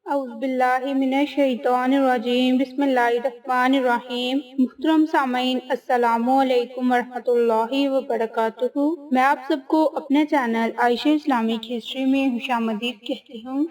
اعوذ باللہ من الشیطان الرجیم بسم اللہ الرحمن الرحیم۔ محترم سامعین، السلام علیکم ورحمۃ اللہ وبرکاتہ۔ میں آپ سب کو اپنے چینل عائشہ اسلامک ہسٹری میں خوش آمدید کہتی ہوں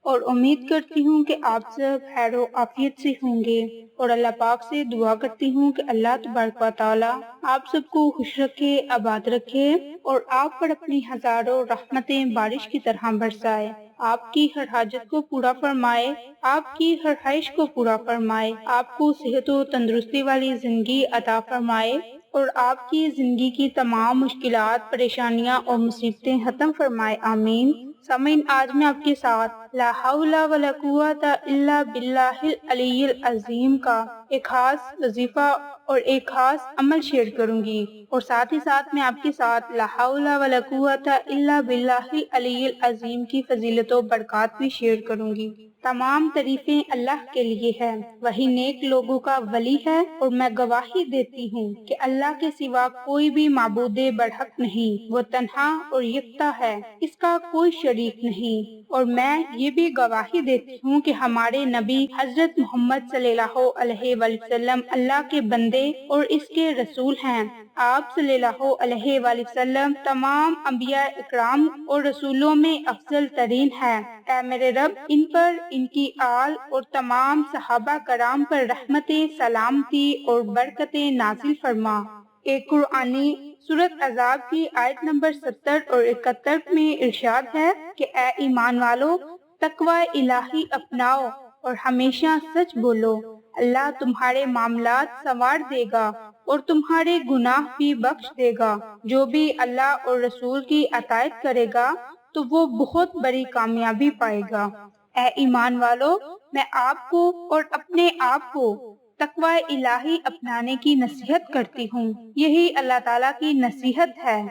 اور امید کرتی ہوں کہ آپ سب خیر و عافیت سے ہوں گے، اور اللہ پاک سے دعا کرتی ہوں کہ اللہ تبارک و تعالی آپ سب کو خوش رکھے، آباد رکھے اور آپ پر اپنی ہزاروں رحمتیں بارش کی طرح برسائے، آپ کی ہر حاجت کو پورا فرمائے، آپ کی ہر خواہش کو پورا فرمائے، آپ کو صحت و تندرستی والی زندگی عطا فرمائے اور آپ کی زندگی کی تمام مشکلات، پریشانیاں اور مصیبتیں ختم فرمائے، آمین۔ سامعین، آج میں آپ کے ساتھ لا حول ولا قوت الا باللہ العلی العظیم کا ایک خاص وظیفہ اور ایک خاص عمل شیئر کروں گی، اور ساتھ ہی ساتھ میں آپ کے ساتھ لا حول ولا قوت الا باللہ العلی العظیم کی فضیلت و برکات بھی شیئر کروں گی۔ تمام تعریفیں اللہ کے لیے ہے، وہی نیک لوگوں کا ولی ہے، اور میں گواہی دیتی ہوں کہ اللہ کے سوا کوئی بھی معبود برحق نہیں، وہ تنہا اور یکتا ہے، اس کا کوئی شریک نہیں۔ اور میں یہ بھی گواہی دیتی ہوں کہ ہمارے نبی حضرت محمد صلی اللہ علیہ وآلہ وسلم اللہ کے بندے اور اس کے رسول ہیں۔ آپ صلی اللہ علیہ وآلہ وسلم تمام انبیاء اکرام اور رسولوں میں افضل ترین ہے۔ اے میرے رب، ان پر، ان کی آل اور تمام صحابہ کرام پر رحمتیں، سلامتی اور برکتیں نازل فرما۔ ایک قرآنی سورۃ احزاب کی آیت نمبر 70 اور 71 میں ارشاد ہے کہ اے ایمان والو، تقوی الہی اپناؤ اور ہمیشہ سچ بولو، اللہ تمہارے معاملات سنوار دے گا اور تمہارے گناہ بھی بخش دے گا۔ جو بھی اللہ اور رسول کی اطاعت کرے گا تو وہ بہت بڑی کامیابی پائے گا۔ اے ایمان والو، میں آپ کو اور اپنے آپ کو تقوی الہی اپنانے کی نصیحت کرتی ہوں۔ یہی اللہ تعالیٰ کی نصیحت ہے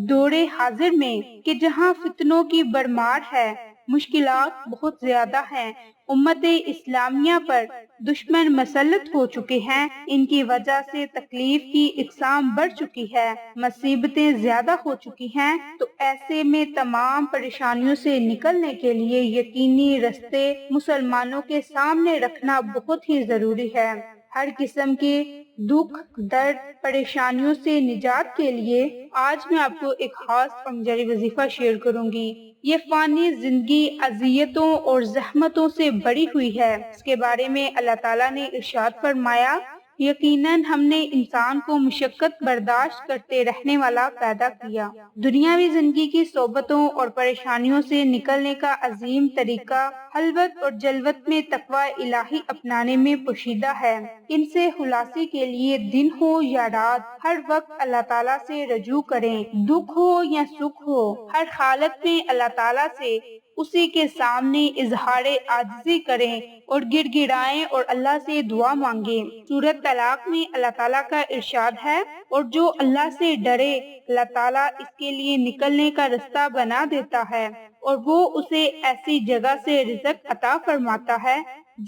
دور حاضر میں، کہ جہاں فتنوں کی بھرمار ہے، مشکلات بہت زیادہ ہیں، امت اسلامیہ پر دشمن مسلط ہو چکے ہیں، ان کی وجہ سے تکلیف کی اقسام بڑھ چکی ہے، مصیبتیں زیادہ ہو چکی ہیں، تو ایسے میں تمام پریشانیوں سے نکلنے کے لیے یقینی راستے مسلمانوں کے سامنے رکھنا بہت ہی ضروری ہے۔ ہر قسم کے دکھ، درد، پریشانیوں سے نجات کے لیے آج میں آپ کو ایک خاص اور جاری وظیفہ شیئر کروں گی۔ یہ فانی زندگی اذیتوں اور زحمتوں سے بھری ہوئی ہے۔ اس کے بارے میں اللہ تعالیٰ نے ارشاد فرمایا، یقیناً ہم نے انسان کو مشقت برداشت کرتے رہنے والا پیدا کیا۔ دنیاوی زندگی کی صعوبتوں اور پریشانیوں سے نکلنے کا عظیم طریقہ خلوت اور جلوت میں تقوی الہی اپنانے میں پوشیدہ ہے۔ ان سے خلاصی کے لیے دن ہو یا رات، ہر وقت اللہ تعالیٰ سے رجوع کریں، دکھ ہو یا سکھ ہو، ہر حالت میں اللہ تعالیٰ سے اسی کے سامنے اظہار عاجزی کریں اور گڑ گڑائیں اور اللہ سے دعا مانگیں۔ سورۃ طلاق میں اللہ تعالیٰ کا ارشاد ہے، اور جو اللہ سے ڈرے اللہ تعالیٰ اس کے لیے نکلنے کا راستہ بنا دیتا ہے، اور وہ اسے ایسی جگہ سے رزق عطا فرماتا ہے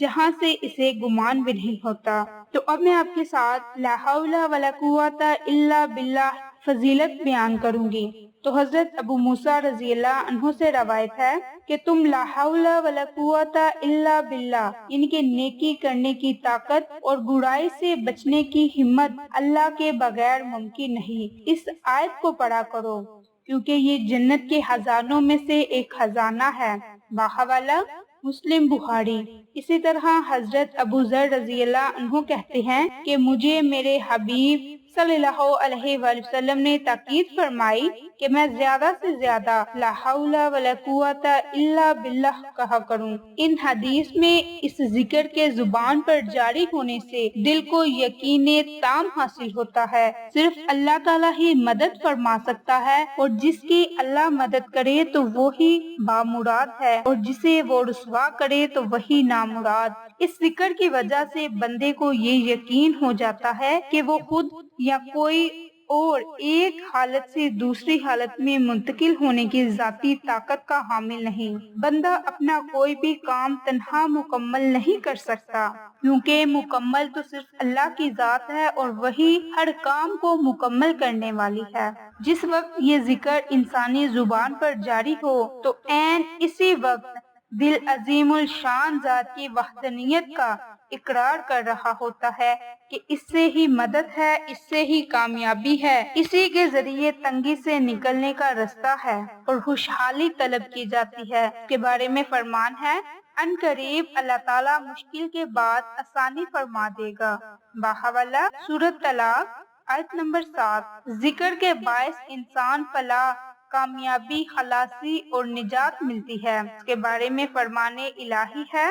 جہاں سے اسے گمان بھی نہیں ہوتا۔ تو اب میں آپ کے ساتھ لا حول ولا قوت الا باللہ فضیلت بیان کروں گی۔ تو حضرت ابو موسیٰ رضی اللہ عنہ سے روایت ہے کہ تم لا حول ولا قوت الا باللہ، ان کے نیکی کرنے کی طاقت اور برائی سے بچنے کی ہمت اللہ کے بغیر ممکن نہیں، اس آیت کو پڑھا کرو، کیونکہ یہ جنت کے خزانوں میں سے ایک خزانہ ہے۔ باحوالہ مسلم بخاری۔ اسی طرح حضرت ابو ذر رضی اللہ عنہ کہتے ہیں کہ مجھے میرے حبیب صلی اللہ علیہ وآلہ وسلم نے تاکید فرمائی کہ میں زیادہ سے زیادہ لا حول ولا قوت الا باللہ کہا کروں۔ ان حدیث میں اس ذکر کے زبان پر جاری ہونے سے دل کو یقین تام حاصل ہوتا ہے، صرف اللہ تعالیٰ ہی مدد فرما سکتا ہے، اور جس کی اللہ مدد کرے تو وہی بامراد ہے، اور جسے وہ رسوا کرے تو وہی نامراد۔ اس ذکر کی وجہ سے بندے کو یہ یقین ہو جاتا ہے کہ وہ خود یا کوئی اور ایک حالت سے دوسری حالت میں منتقل ہونے کی ذاتی طاقت کا حامل نہیں۔ بندہ اپنا کوئی بھی کام تنہا مکمل نہیں کر سکتا، کیونکہ مکمل تو صرف اللہ کی ذات ہے، اور وہی ہر کام کو مکمل کرنے والی ہے۔ جس وقت یہ ذکر انسانی زبان پر جاری ہو تو عین اسی وقت دل عظیم الشان ذات کی وحدانیت کا اقرار کر رہا ہوتا ہے کہ اس سے ہی مدد ہے، اس سے ہی کامیابی ہے، اسی کے ذریعے تنگی سے نکلنے کا رستہ ہے اور خوشحالی طلب کی جاتی ہے۔ اس کے بارے میں فرمان ہے، ان قریب اللہ تعالیٰ مشکل کے بعد آسانی فرما دے گا۔ باحوالہ سورۃ طلاق آیت نمبر 7۔ ذکر کے باعث انسان فلاح، کامیابی، خلاصی اور نجات ملتی ہے۔ اس کے بارے میں فرمان الہی ہے،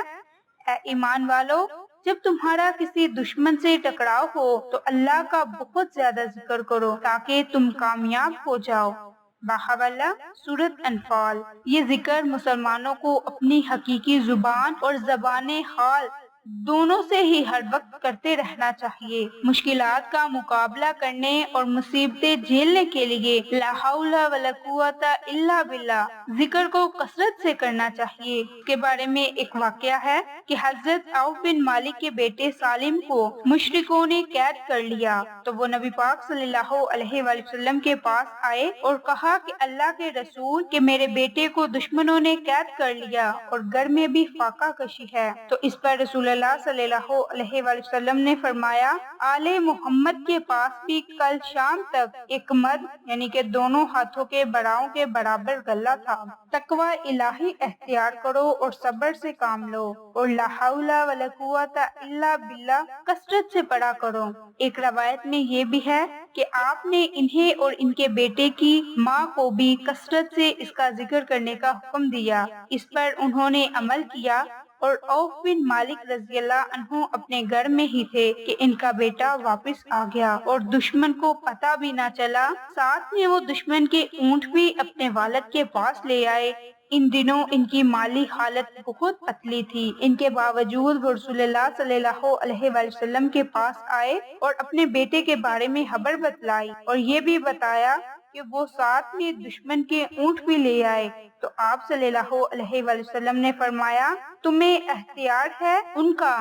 اے ایمان والو، جب تمہارا کسی دشمن سے ٹکراؤ ہو تو اللہ کا بہت زیادہ ذکر کرو تاکہ تم کامیاب ہو جاؤ۔ باحوالہ سورۃ انفال۔ یہ ذکر مسلمانوں کو اپنی حقیقی زبان اور زبان حال دونوں سے ہی ہر وقت کرتے رہنا چاہیے۔ مشکلات کا مقابلہ کرنے اور مصیبتیں جھیلنے کے لیے لا حول ولا قوت الا باللہ ذکر کو کثرت سے کرنا چاہیے۔ اس کے بارے میں ایک واقعہ ہے کہ حضرت عوف بن مالک کے بیٹے سالم کو مشرکوں نے قید کر لیا تو وہ نبی پاک صلی اللہ علیہ وآلہ وسلم کے پاس آئے اور کہا کہ اللہ کے رسول، کہ میرے بیٹے کو دشمنوں نے قید کر لیا اور گھر میں بھی فاقہ کشی ہے۔ تو اس پر رسول اللہ صلی اللہ علیہ وآلہ وسلم نے فرمایا، آل محمد کے پاس بھی کل شام تک ایک مد یعنی کہ دونوں ہاتھوں کے بڑاؤں کے برابر غلہ تھا۔ تقوی الہی اختیار کرو اور صبر سے کام لو اور لا حول ولا قوت الا باللہ کثرت سے پڑھا کرو۔ ایک روایت میں یہ بھی ہے کہ آپ نے انہیں اور ان کے بیٹے کی ماں کو بھی کثرت سے اس کا ذکر کرنے کا حکم دیا۔ اس پر انہوں نے عمل کیا اور عوف بن مالک رضی اللہ عنہ اپنے گھر میں ہی تھے کہ ان کا بیٹا واپس آ گیا اور دشمن کو پتہ بھی نہ چلا۔ ساتھ میں وہ دشمن کے اونٹ بھی اپنے والد کے پاس لے آئے۔ ان دنوں ان کی مالی حالت بہت پتلی تھی، ان کے باوجود وہ رسول اللہ صلی اللہ علیہ وآلہ وسلم کے پاس آئے اور اپنے بیٹے کے بارے میں خبر بتلائی اور یہ بھی بتایا کہ وہ ساتھ میں دشمن کے اونٹ بھی لے آئے۔ تو آپ صلی اللہ علیہ وآلہ وسلم نے فرمایا، تمہیں اختیار ہے ان کا،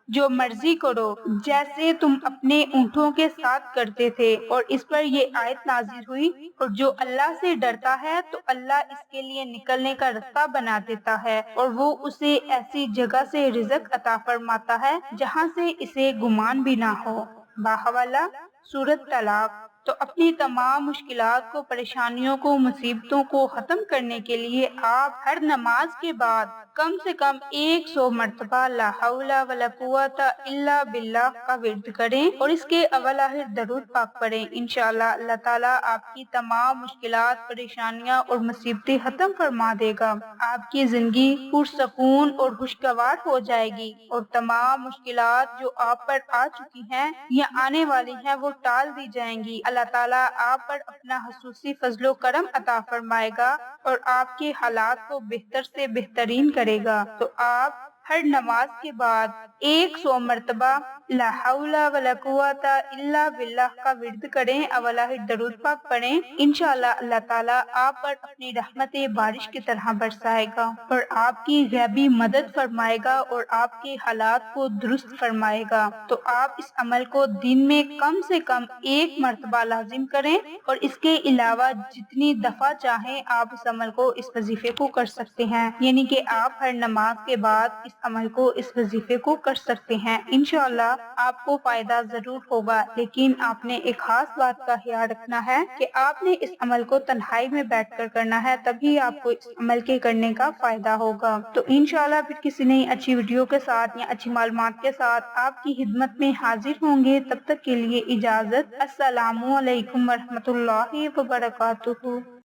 جو مرضی کرو، جیسے تم اپنے اونٹوں کے ساتھ کرتے تھے۔ اور اس پر یہ آیت نازل ہوئی، اور جو اللہ سے ڈرتا ہے تو اللہ اس کے لیے نکلنے کا رستہ بنا دیتا ہے اور وہ اسے ایسی جگہ سے رزق عطا فرماتا ہے جہاں سے اسے گمان بھی نہ ہو۔ باحوالہ سورۃ طلاق۔ تو اپنی تمام مشکلات کو، پریشانیوں کو، مصیبتوں کو ختم کرنے کے لیے آپ ہر نماز کے بعد کم سے کم 100 مرتبہ لا حول ولا قوت الا باللہ کا ورد کریں اور اس کے اول آخر درود پاک پڑھیں۔ انشاءاللہ اللہ تعالیٰ آپ کی تمام مشکلات، پریشانیاں اور مصیبتیں ختم فرما دے گا۔ آپ کی زندگی پرسکون اور خوشگوار ہو جائے گی اور تمام مشکلات جو آپ پر آ چکی ہیں یا آنے والی ہیں وہ ٹال دی جائیں گی۔ اللہ تعالیٰ آپ پر اپنا خصوصی فضل و کرم عطا فرمائے گا اور آپ کے حالات کو بہتر سے بہترین کرے گا۔ تو آپ ہر نماز کے بعد 100 مرتبہ لا حول ولا قوت الا باللہ کا ورد کریں، اول آخر درود پاک پڑھیں۔ انشاءاللہ اللہ تعالیٰ آپ پر اپنی رحمت بارش کی طرح برسائے گا اور آپ کی غیبی مدد فرمائے گا اور آپ کے حالات کو درست فرمائے گا۔ تو آپ اس عمل کو دن میں کم سے کم 1 مرتبہ لازم کریں اور اس کے علاوہ جتنی دفعہ چاہیں آپ اس عمل کو، اس وظیفے کو کر سکتے ہیں، یعنی کہ آپ ہر نماز کے بعد اس عمل کو، اس وظیفے کو کر سکتے ہیں۔ انشاءاللہ آپ کو فائدہ ضرور ہوگا، لیکن آپ نے ایک خاص بات کا خیال رکھنا ہے کہ آپ نے اس عمل کو تنہائی میں بیٹھ کر کرنا ہے، تبھی آپ کو اس عمل کے کرنے کا فائدہ ہوگا۔ تو انشاءاللہ پھر کسی نئی اچھی ویڈیو کے ساتھ یا اچھی معلومات کے ساتھ آپ کی خدمت میں حاضر ہوں گے۔ تب تک کے لیے اجازت۔ السلام علیکم ورحمۃ اللہ وبرکاتہ۔